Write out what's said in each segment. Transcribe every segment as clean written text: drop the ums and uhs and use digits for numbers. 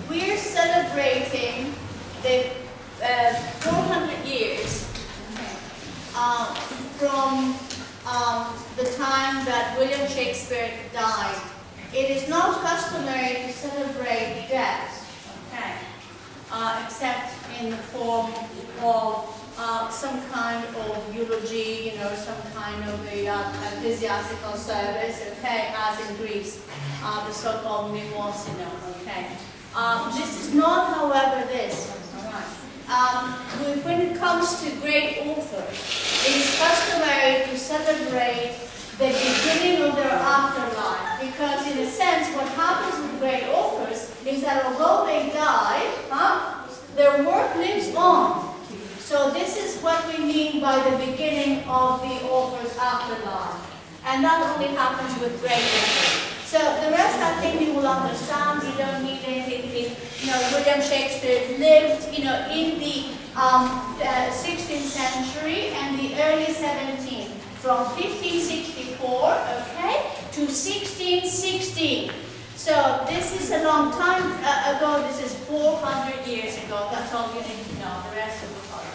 We're celebrating the 400 years from the time that William Shakespeare died. It is not customary to celebrate death, except in the form of some kind of eulogy, some kind of ecclesiastical service, as in Greece, the so-called Evosmos, This is not, however, this. When it comes to great authors, it is customary to celebrate the beginning of their afterlife, because in a sense, what happens with great authors is that although they die, their work lives on. So this is what we mean by the beginning of the author's afterlife. And that only happens with great authors. So the rest, I think you will understand. You don't need anything. William Shakespeare lived, in the 16th century and the early 17th, from 1564, to 1616. So this is a long time ago. This is 400 years ago. That's all you need to know. The rest of the part.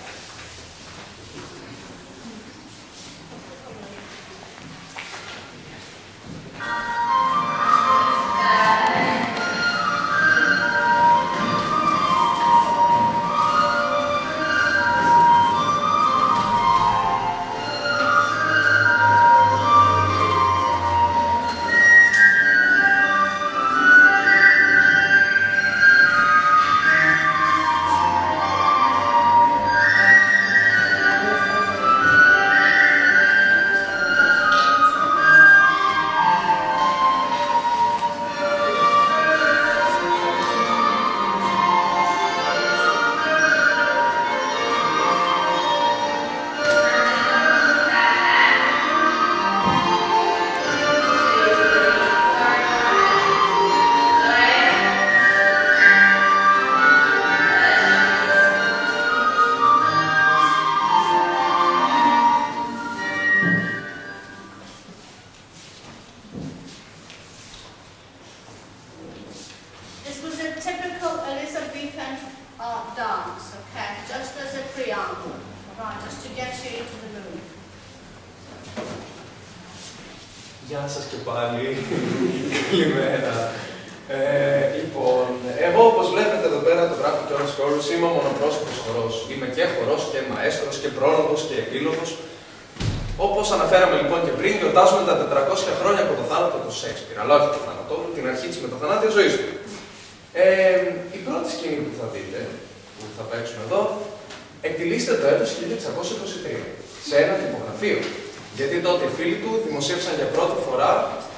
Γεια σας και πάλι. Καλημέρα. Λοιπόν, εγώ όπως βλέπετε εδώ πέρα το γράφω και όλους χώρους, είμαι ο μονοπρόσωπος χορός. Είμαι και χορός και μαέστρος και πρόλογος και επίλογος. Όπως αναφέραμε λοιπόν και πριν, γιορτάζουμε τα 400 χρόνια από το θάνατο του Shakespeare. Αλλά όχι το θάνατό του, την αρχή της μεταθανάτιας ζωής του. Η πρώτη σκηνή που θα δείτε, που θα παίξουμε εδώ, εκτιλήσεται το έτος 1623 σε ένα τυπογραφείο. Γιατί τότε οι φίλοι του δημοσίευσαν για πρώτη φορά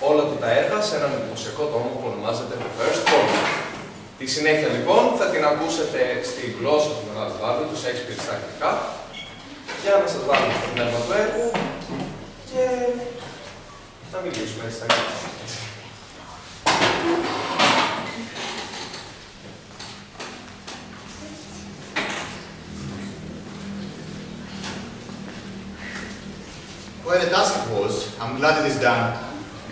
όλα του τα έργα σε έναν εντυπωσιακό τόμο που ονομάζεται The First Volume. Τη συνέχεια λοιπόν θα την ακούσετε στη γλώσσα του Μεγάλου Βάρδου, του Shakespeare στα αγγλικά, για να σας βάλουμε στο πνεύμα του έργου και θα μιλήσουμε έτσι στα αγγλικά. Quite a task it was. I'm glad it is done.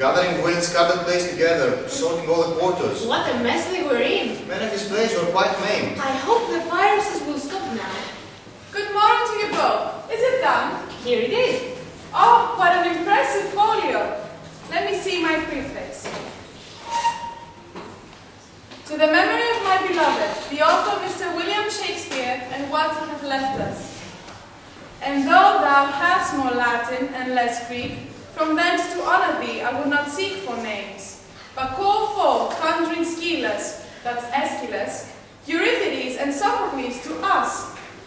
Gathering Gwyneth's scattered place together, sorting all the quarters. What a mess they were in! Many of his plays were quite maimed. I hope the viruses will stop now. Good morning to you both. Is it done? Here it is. Oh, what an impressive folio. Let me see my preface. To the memory of my beloved, the author Mr. William Shakespeare, and what he hath left us. And though thou hast more Latin and less Greek, from thence to honor thee I would not seek for names, but call forth conjuring Scyllas, that's Aeschylus, Euripides and Sophocles to us,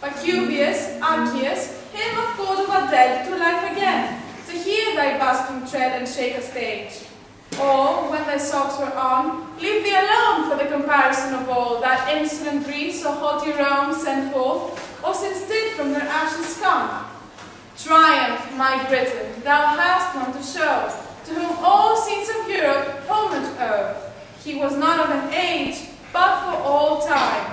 Pacuvius, Archias, him of Cordova dead to life again, to hear thy busking tread and shake a stage. Or, when thy socks were on, leave thee alone for the comparison of all that insolent Greece or haughty Rome sent forth, or since did from their ashes come. Triumph, my Britain, thou hast none to show, to whom all scenes of Europe homage owe. He was not of an age, but for all time.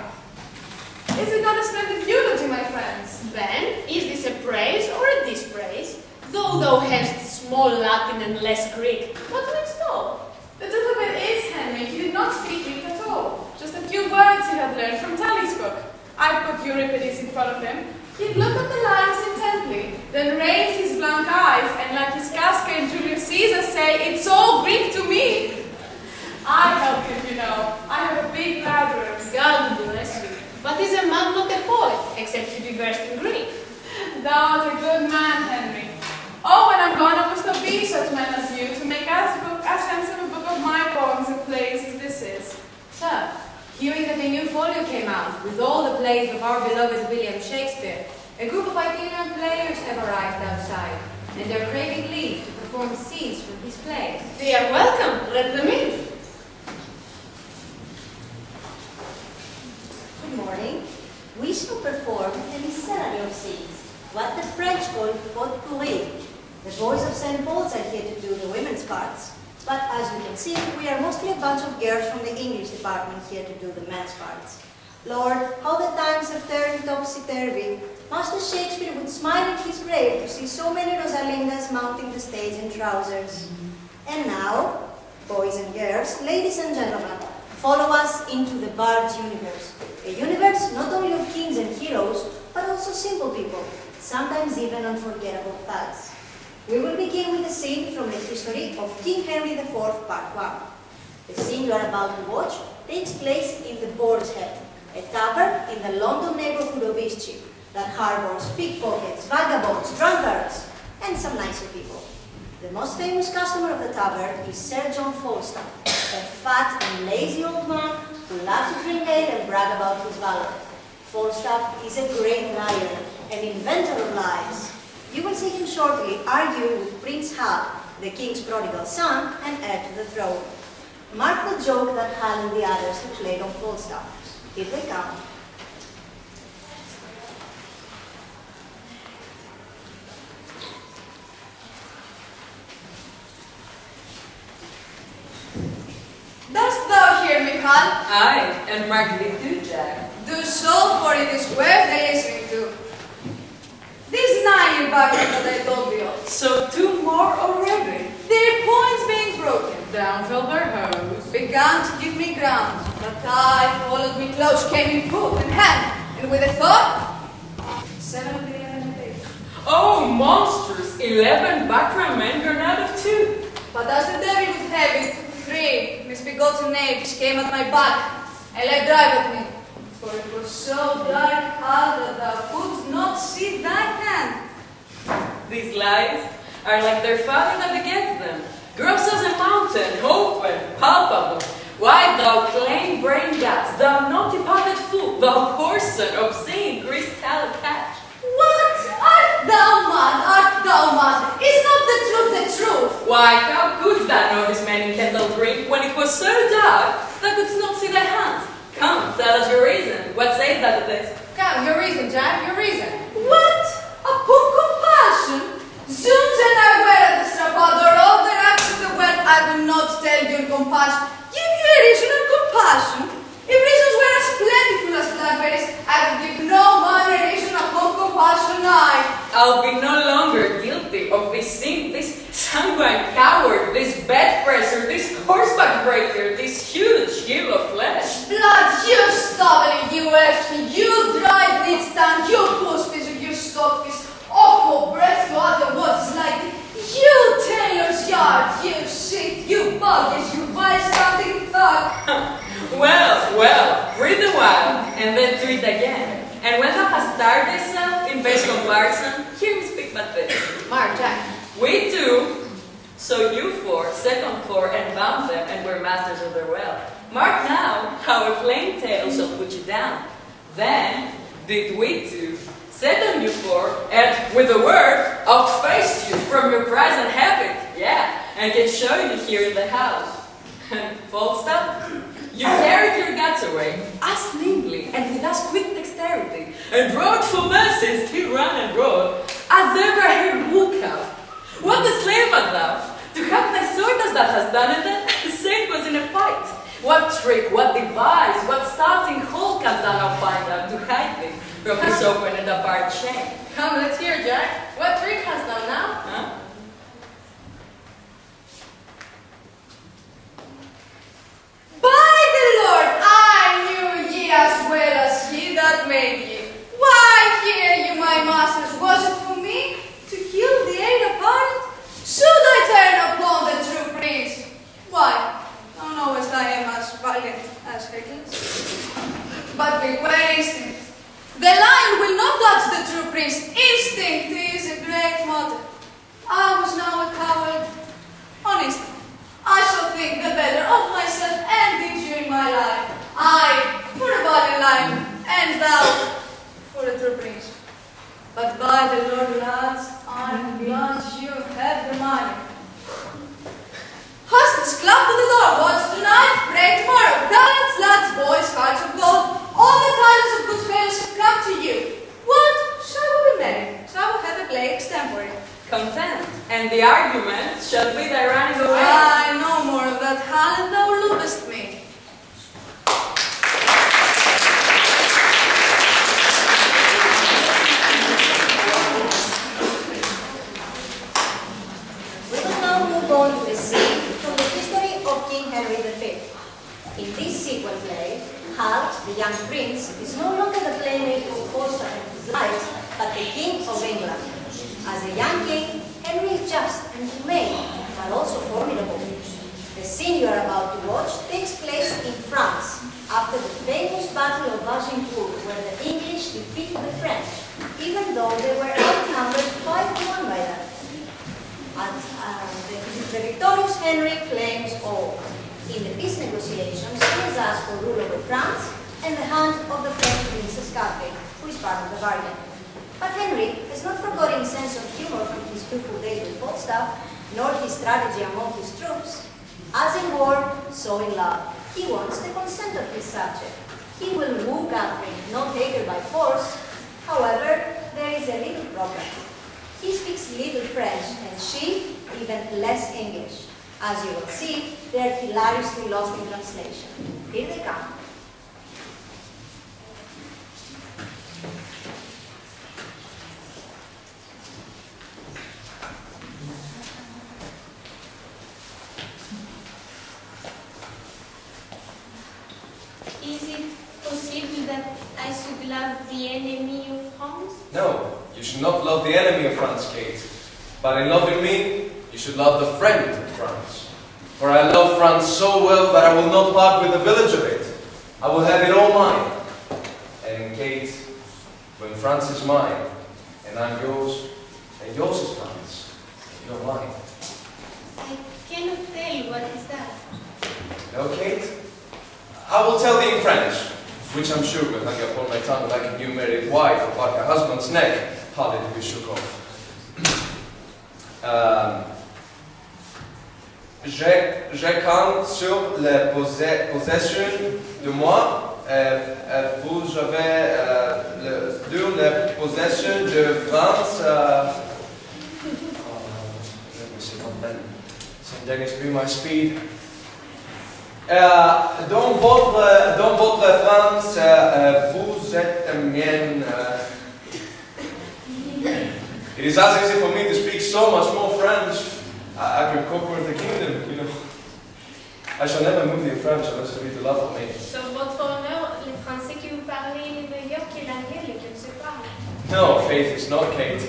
Is it not a splendid eulogy, my friends? Then, is this a praise or a dispraise? Though thou hast small Latin and less Greek, what next door? The truth of it is, Henry, he did not speak front of him, he'd look at the lines intently, then raise his blank eyes and like his cascade Julius Caesar say, "It's all Greek to me." I help him, you know. I have a big library. God bless you. But is a man not a poet, except he be versed in Greek? Thou art a good man, Henry. Oh, when I'm gone, I must not be such men as you to make as handsome a book of my poems and plays as this is. Sir, hearing that a new folio came out with all the plays of our beloved William Shakespeare, a group of itinerant players have arrived outside, and they're craving leave to perform scenes from his plays. They are welcome. Let them in. Good morning. We shall perform a miscellany of scenes, what the French call potpourri. The boys of St. Paul's are here to do the women's parts, but as you can see, we are mostly a bunch of girls from the English department here to do the men's parts. Lord, how the times have turned topsy-turvy. Master Shakespeare would smile in his grave to see so many Rosalindas mounting the stage in trousers. And now, boys and girls, ladies and gentlemen, follow us into the bard's universe. A universe not only of kings and heroes, but also simple people, sometimes even unforgettable thugs. We will begin with a scene from the history of King Henry IV, Part 1. The scene you are about to watch takes place in the Boar's Head, a tavern in the London neighborhood of Eastcheap that harbors pickpockets, vagabonds, drunkards, and some nicer people. The most famous customer of the tavern is Sir John Falstaff, a fat and lazy old man who loves to drink ale and brag about his valor. Falstaff is a great liar, an inventor of lies. You will see him shortly arguing with Prince Hal, the king's prodigal son and heir to the throne. Mark the joke that Hal and the others have played on Falstaff. Here they come. Dost thou hear me, Hal? Aye, and mark thee too, Jack. Do so, for it is worth the listening to. This 9-year battle that I told thee of, So 2 more already. their points being broken, Down fell their hose. began to give me ground, but I followed me close, came in foot and hand, and with a thought, 7 of the 11 days. Oh, monsters! 11 background men gone out of 2. But as the devil would have it, 3 misbegotten knaves came at my back and let drive at me. For it was so dark, Hal, that thou couldst not see thy hand. These lies are like their father that begets them. Gross as a mountain, open, palpable. Why thou plain brain guts, thou naughty potted fool, thou whoreson, obscene, crystal catch. What? Art thou mad? Art thou mad? Is not the truth the truth? Why, how couldst thou know this man in kettle drink when it was so dark thou couldst not see thy hand? Come, tell us your reason. What says thou to this? Come, your reason, Jack, your reason. What? Upon compassion? Zounds and I were at the strapador, all the racks of the world, I will not tell you in compassion. Give you a reason of compassion? If reasons were as plentiful as blackberries, I would give no man a reason upon compassion, I'll be no longer guilty of this sin, this sanguine coward, this bed presser, this horseback breaker, this huge hill of flesh. Blood, you stubborn, you earthly, you dry bleed stand, you puss-fish, you stockfish, awful breath to utter what is like you tailor's yard, you shit, you bogus, you vile standing thug. Well, breathe a while, and then treat again. And when thou hast tired thyself in base comparison, hear me speak but this. Mark, Jack. We 2, so you 4, second 4, and bound them, and were masters of their wealth. Mark now how a plain tale shall put you down. Then did we 2 set on you 4, and with a word, outspaced you from your prize and habit, and can show you here in the house. And Falstaff, you carried your guts away, as nimbly and with as quick dexterity, and rode for mercy, still ran and rode, as ever I heard wood have. What a slave art thou, to have thy sword as thou hast done, and then the same was in a fight. What trick, what device, what starting hole canst thou now find out to hide thee from this open and apart shame? Come, let's hear, Jack. What trick hast thou now? Huh? By the Lord, I knew ye as well as he that made ye. Why, but beware instinct. The lion will not touch the true prince. Instinct is a great motto. I was now a coward. Honest, I shall think the better of myself and thee during my life. I for a body lion, and thou for a true prince. But by the Lord lads, I am glad you have the money. Husbands, clap to the door. What's tonight? Pray tomorrow. Talents, lads, boys, hearts of gold. All the titles of good fellows have come to you. What? Shall we be merry? Shall we have a play extempore? Content, and the argument shall be thy running away. I no more of that Helen thou lookest me. We will now move on to a scene from the history of King Henry V. In this sequel play, Hal, the young prince, is no longer the playmate of Costa and his lives, but the king of England. As a young king, Henry is just and humane, but also formidable. The scene you are about to watch takes place in France, after the famous Battle of Agincourt, where the English defeated the French, even though they were outnumbered 5-1 by then. The victorious Henry claims all. In the peace negotiations, he is asked for rule over France and the hand of the French Princess Catherine, who is part of the bargain. But Henry has not forgotten his sense of humor from his youthful days with Falstaff, nor his strategy among his troops. As in war, so in love. He wants the consent of his subject. He will woo Catherine, not take her by force. However, there is a little problem. He speaks little French, and she even less English. As you will see, they are hilariously lost in translation. Here they come. Is it possible that I should love the enemy of France? No, you should not love the enemy of France, Kate. But in loving me, you should love the friend of France. For I love France so well that I will not part with the village of it. I will have it all mine. And Kate, when France is mine, and I'm yours, and yours is France, you're mine. I cannot tell what is that. No, Kate? I will tell thee in French, which I'm sure will hang upon my tongue like a new married wife about her husband's neck, hardly to be shook off. Je compte sur la possession de moi. Vous avez la possession de France. Let me see what then. Some Dennis be my speed. Dans votre France, vous êtes mienne. It is as easy for me to speak so much more French. I could conquer the kingdom, you know. I shall never move in French unless you read the love of me. Sur votre honneur, le français que vous parlez est meilleur que l'anglais que je parle. No, Faith, it's not Kate.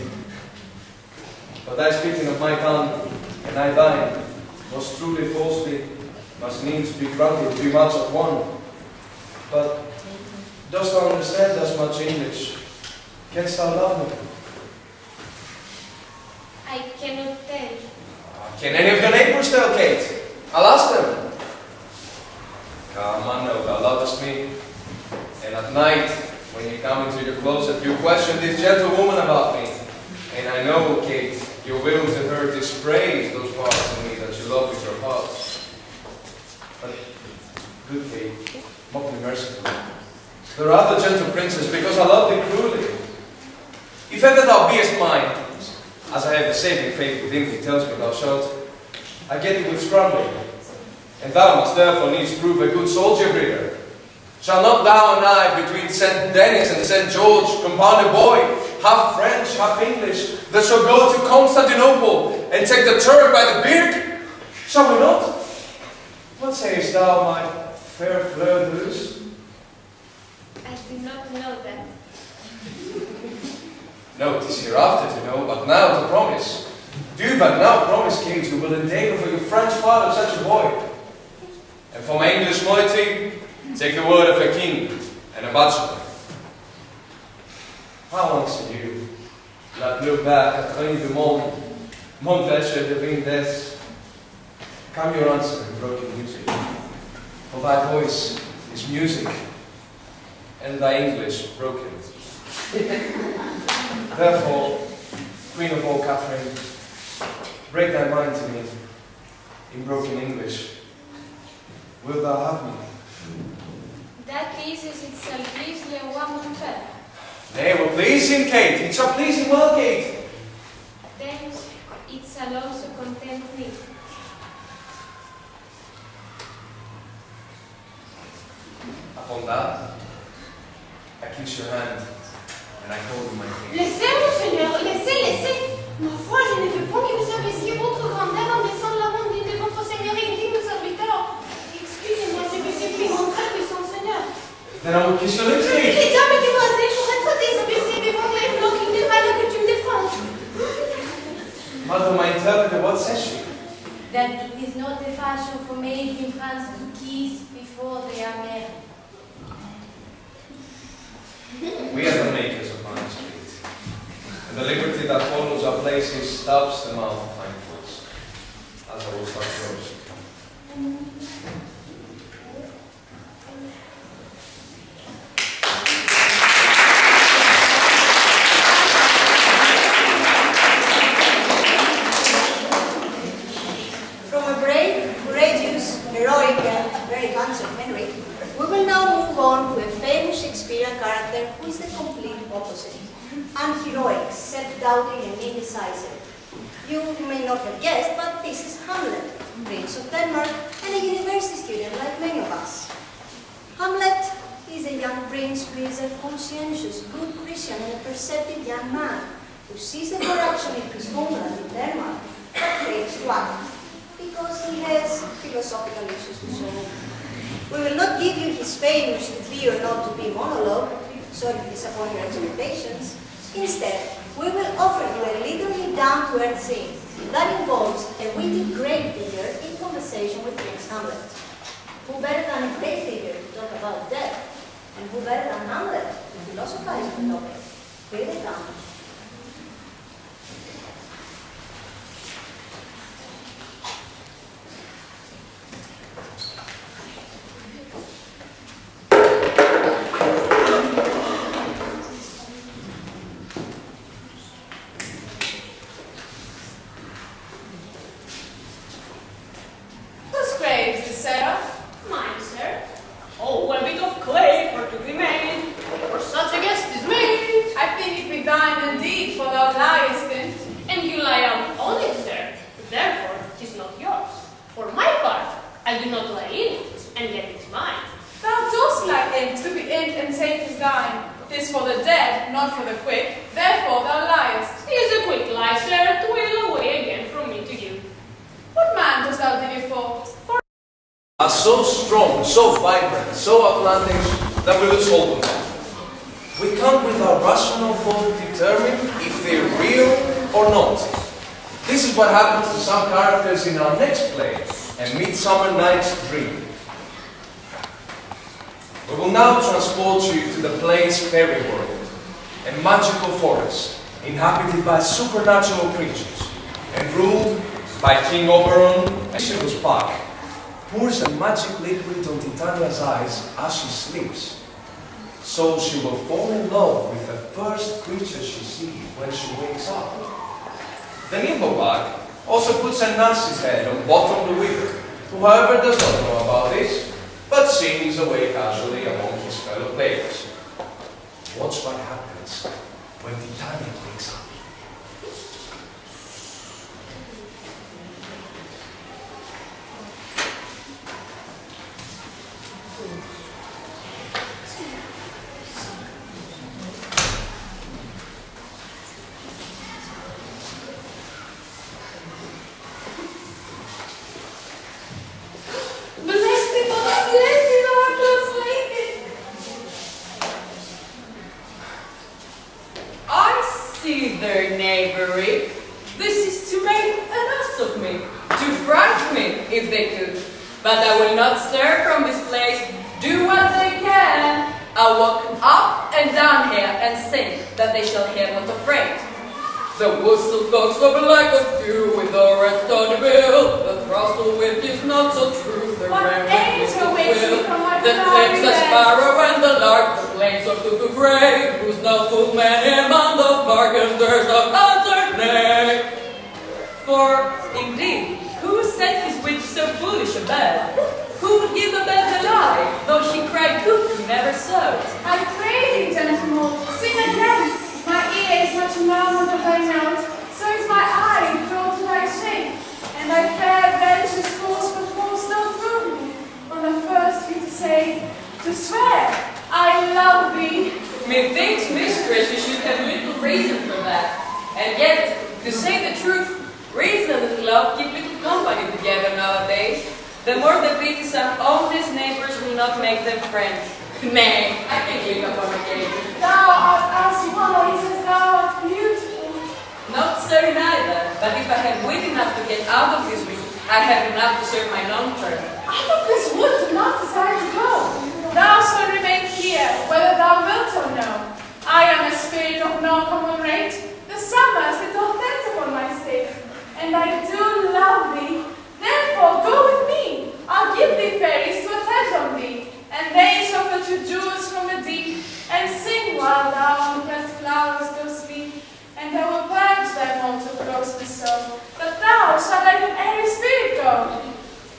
But I speaking of my tongue, and I thine, was truly falsely, must needs be granted be much at one. But dost thou understand as much English? Canst thou love me? I cannot tell. Can any of your neighbors tell, Kate? I'll ask them. Come, I know thou lovest me. And at night, when you come into your closet, you question this gentlewoman about me. And I know, Kate, you will to her dispraise those parts of me that you love with your heart. But, good Kate, mock me mercifully. There are other gentle princes, because I love thee cruelly. If ever thou beest mine, as I have the saving faith within thee tells me thou shalt, I get thee with scrambling, and thou must therefore needs prove a good soldier breeder. Shall not thou and I, between St. Denis and St. George, compound a boy, half French, half English, that shall go to Constantinople and take the Turk by the beard? Shall we not? What sayest thou, my fair fleur de luce? I do not know that. No, 'tis hereafter to know, but now to promise. Do but now promise, Kate, you will endeavour for your French part of such a boy. And for my English moiety, take the word of a king, and and a bachelor. How once you, la plus belle Catherine du monde, mon pleasure devine des. Come your answer in broken music, for thy voice is music, and thy English broken. Therefore, Queen of all Catherine, break thy mind to me in broken English. Wilt thou have me? That pleases itself please le roi mon père. Nay, we're pleasing, Kate. It's a pleasing well, Kate. Then it shall also content me. Upon that, I kiss your hand, and I hold you my king. Laissez, monseigneur, laissez. Ma foi, je ne veux point que vous abaisiez votre grandeur en baissant la main d'une de votre seigneurie digne serviteur. Excusez-moi, je me suis pris mon très puissant seigneur. Then I will kiss your lips, Kate. Les dames et demoiselles pourraient être désabaissées devant les blancs qui n'est pas la coutume de France. Madam, my interpreter, what says she? That it is not the fashion for maids in France to kiss before they are married. We are the makers of minds, Kate. And the liberty that follows our places stops the mouth of hindfoots, as I will start yours. From a brave, courageous, heroic, and very handsome Henry, we will now move on to a famous Shakespearean character who is the complete opposite. Unheroic, self-doubting, and indecisive. You may not have guessed, but this is Hamlet, Prince of Denmark, and a university student like many of us. Hamlet is a young prince who is a conscientious, good Christian, and a perceptive young man who sees the corruption in his homeland in Denmark, but fails to act, because he has philosophical issues to solve. We will not give you his famous to be or not to be monologue, sorry to disappoint your expectations. Instead, we will offer you a literally down-to-earth scene that involves a witty grave digger in conversation with Prince Hamlet. Who better than a grave digger to talk about death? And who better than Hamlet to philosophize on the topic? Here they come. Whose grave is this, Sarah? Mine, sir. Oh, a bit of clay for to be made. For such a guest is made. I think it be thine indeed, for thou liest in. And you lie out on it, sir. Therefore, it is not yours. For my part, I do not lie in it, and yet it is mine. Thou dost lie in, to be in and safe is thine. 'Tis for the dead, not for the quick, therefore thou liest. It is a quick lie, sir, to wail away again from me to you. What man dost thou dig it for? Are so strong, so vibrant, so outlandish that we lose hold of them. We can't with our rational thought determine if they're real or not. This is what happens to some characters in our next play, A Midsummer Night's Dream. We will now transport you to the play's fairy world, a magical forest inhabited by supernatural creatures and ruled by King Oberon, and whose pack pours a magic liquid on Titania's eyes as she sleeps. So she will fall in love with the first creature she sees when she wakes up. The Nimblebug also puts a Nancy's head on bottom the weaver, who however does not know about this, but sings away casually among his fellow players. Watch what happens when Titania wakes up. Their knavery. This is to make an ass of me, to frighten me if they could. But I will not stir from this place, do what they can. I'll walk up and down here and sing that they shall hear not afraid. The whistle dogs will be like a stew with the red stony bill. The throstle whip is not so true. The ram is the will. The flames the sparrow and the lark. The flames of cuckoo grey. Who's not full many among the bark, and there's no answer nay. For indeed, who set his witch so foolish a bed? Who would give a bed the lie, though she cried cuckoo never so? I pray thee, gentlemen, sing again. My ear is much murmured of thy note, so is my eye drawn to thy shape, and thy fair ventures force but force no through me. On the first you to say, to swear, I love thee. Methinks, mistress, you should have little reason for that. And yet, to say the truth, reason and love keep little company together nowadays. The more they pity some honest neighbors will not make them friends. Nay, I can give up on occasion. Thou art as wise as thou art beautiful. Not so neither, but if I have wit enough to get out of this wood, I have enough to serve my long term. Out of this wood do not desire to go. Thou shalt remain here, whether thou wilt or no. I am a spirit of no common rate. The summer sit all tent upon my stick, and I do love thee. Therefore, go with me. I'll give thee fairies to attend on thee, and they shall fetch you jewels from the deep, and sing while thou on pressed flowers do sleep. And I will purge thy mortal grossness so, that thou shalt like an airy spirit go.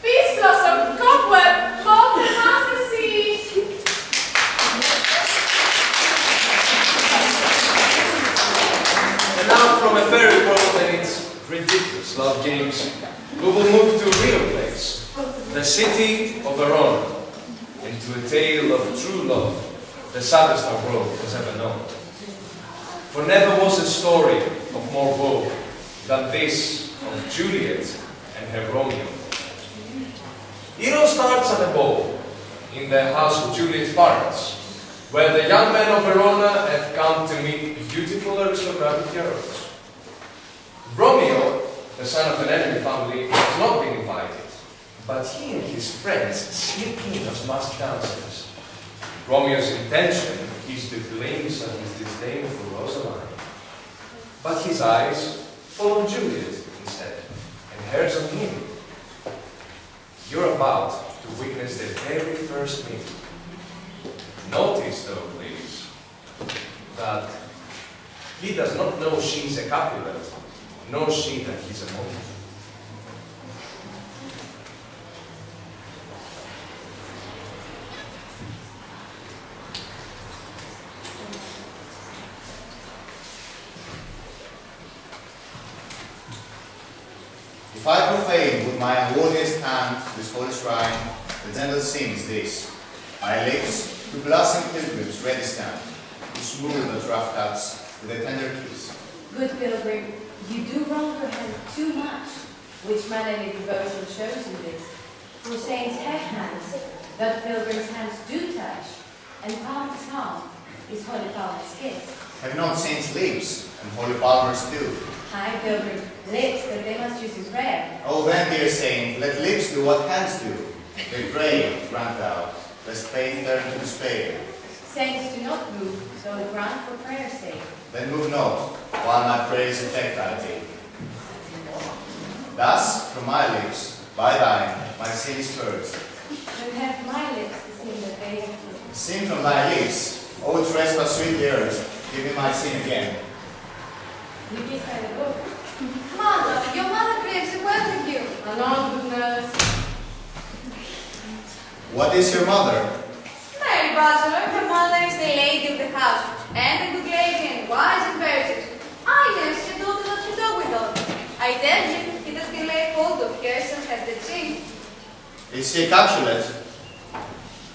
Peace blossom, cobweb, moth and master seed. And now from a fairy world and its ridiculous love games, we will move to a real place, the city of Verona, and to a tale of true love, the saddest our world has ever known. For never was a story of more woe than this of Juliet and her Romeo. It all starts at a ball in the house of Juliet's parents, where the young men of Verona have come to meet beautiful aristocratic heroes. Romeo, the son of an enemy family, has not been invited, but he and his friends slip in as masked dancers. Romeo's intention is to glimpse at his disdain for Rosaline, but his eyes fall on Juliet instead, and hers on him. You're about to witness their very first meeting. Notice, though, please, that he does not know she's a Capulet, nor she that he's a monk. If I profane with my unworthiest hand this holy shrine, the gentle sin is this: my lips to blushing pilgrims ready stand, to smooth the rough cuts with a tender kiss. Good pilgrim, you do wrong your hand too much. Which mannerly devotion shows you this? For saints have hands, that pilgrims' hands do touch, and palm to palm is holy palmer's kiss. Have not saints lips, and holy palmers too? Aye, pilgrim, lips that they must use in prayer. Oh then, dear saint, let lips do what hands do. They pray, grant thou, lest faith turn to despair. Saints do not move, though they grant for prayer's sake. Then move not, while my prayers effect I take. Thus, from my lips, by thine, my sin is first. Then have my lips the sin that they have put. Sin from thy lips, O trespass sweet earth, give me my sin again. You kiss by the book. Mother, your mother craves a word with you. Anon, good nurse. What is your mother? Mary Bachelor, her mother is the lady of the house, and a good lady and wise and virtuous. I nurse your daughter that you dog with all. I tell you, it has been laid hold of her since has the chin. Is she a Capulet?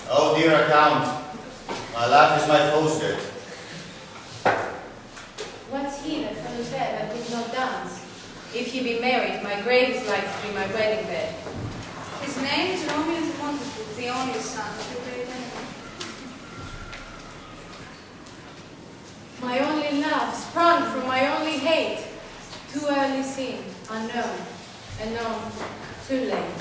Oh dear account, my life is my foe's debt. What's he that follows there that did not dance? If he be married, my grave is like to be my wedding bed. His name is Romeo Montfort, the only son of the great enemy. My only love, sprung from my only hate. Too early seen, unknown, and known too late.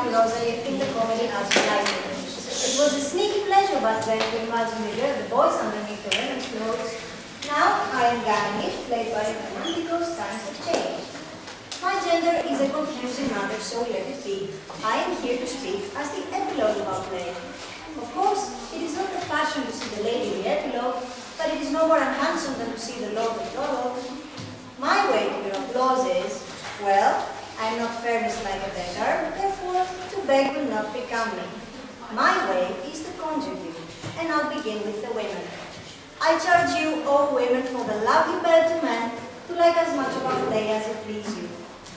happy Rosalie in the comedy as we like it. It was a sneaky pleasure back then to imagine the girl, the boys underneath the women's clothes. Now I am Ganymede, played by a woman because times have changed. My gender is a confusing matter, so let it be. I am here to speak as the epilogue of our play. Of course, it is not the fashion to see the lady in the epilogue, but it is no more unhandsome than to see the lord in the prologue. My way to your applause is, well, I am not furnished like a beggar, therefore to beg will not become me. My way is to conjure you, and I'll begin with the women. I charge you, all women, for the love you bear to men, to like as much of our play as it please you.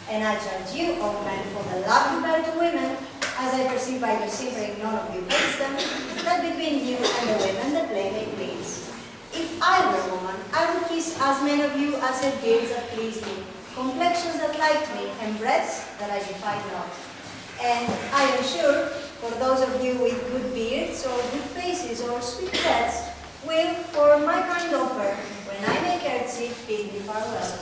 And I charge you, all men, for the love you bear to women, as I perceive by your simpering none of you wisdom, that between you and the women the play may please. If I were a woman, I would kiss as many of you as have beards that please me, complexions that like me, and breasts that I defy not. And I am sure, for those of you with good beards, or good faces, or sweet breaths, will, for my kind offer, when I may curtsy, bid me farewell.